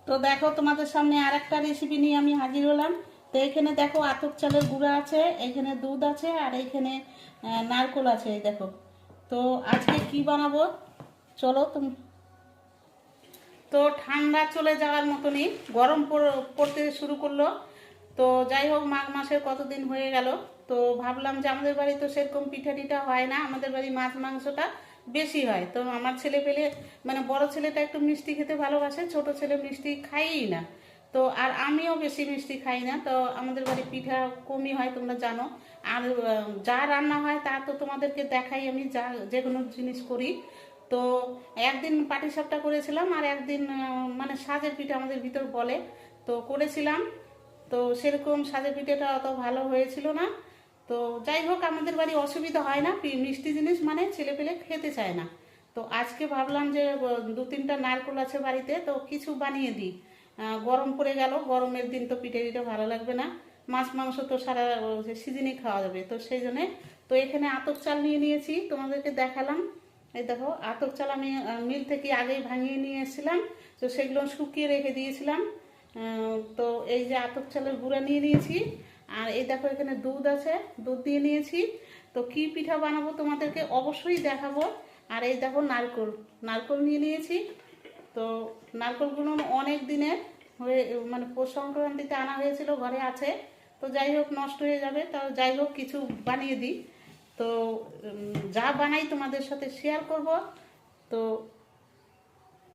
তো দেখো তোমাদের সামনে আর একটা রেসিপি নিয়ে আমি হাজির হলাম। তো এখানে দেখো আতপ চালের গুঁড়া আছে, এখানে দুধ আছে, আর এখানে নারকোল আছে। এই দেখো। তো আজকে কি বানাবো চলো তুমি। তো ঠান্ডা চলে যাওয়ার মতনই গরম পড়তে শুরু করলো। তো যাই হোক, মাঘ মাসের কতদিন হয়ে গেল। তো ভাবলাম যে আমাদের বাড়ি তো সেরকম পিঠা টিঠা হয় না, আমাদের বাড়ি মাছ মাংসটা বেশি হয়। তো আমার ছেলে পেলে মানে বড় ছেলেটা একটু মিষ্টি খেতে ভালোবাসে, ছোট ছেলে মিষ্টি খাইই না। তো আর আমিও বেশি মিষ্টি খাই না, তো আমাদের বাড়ি পিঠা কমই হয়, তোমরা জানো। আর যা রান্না হয় তা তো তোমাদেরকে দেখাই, আমি যা যে কোনো জিনিস করি। তো একদিন পাটিসাপটা করেছিলাম, আর একদিন মানে সাজের পিঠা আমাদের ভিতর বলে, তো করেছিলাম। তো সেরকম সাজের পিঠাটা অত ভালো হয়েছিল না। তো যাই হোক, আমাদের বাড়ি অসুবিধা হয় না, মিষ্টি জিনিস মানে ছেলে পেলে খেতে চায় না। তো আজকে ভাবলাম যে দু তিনটা নারকেল আছে বাড়িতে, তো কিছু বানিয়ে দিই। গরম পড়ে গেল, গরমের দিন তো পিঠে টিঠে ভালো লাগবে না, মাছ মাংস তো সারা সিজনই খাওয়া যাবে, তো সেই জন্যে। তো এখানে আতপ চাল নিয়ে নিয়েছি, তোমাদেরকে দেখালাম। এই দেখো, আতপ চাল আমি মিল থেকে আগেই ভাঙিয়ে নিয়ে এসেছিলাম, তো সেগুলো শুকিয়ে রেখে দিয়েছিলাম। তো এই যে আতপ চালের গুঁড়া নিয়ে নিয়েছি, আর এই দেখো এখানে দুধ আছে, দুধ দিয়ে নিয়েছি। তো কি পিঠা বানাবো তোমাদেরকে অবশ্যই দেখাবো। আর এই দেখো নারকোল, নারকোল নিয়ে নিয়েছি। তো নারকোলগুলো অনেক দিনের হয়ে, মানে পৌষ সংক্রান্তিতে আনা হয়েছিল, ঘরে আছে। তো যাই হোক, নষ্ট হয়ে যাবে, তাও যাই হোক কিছু বানিয়ে দিই। তো যা বানাই তোমাদের সাথে শেয়ার করব। তো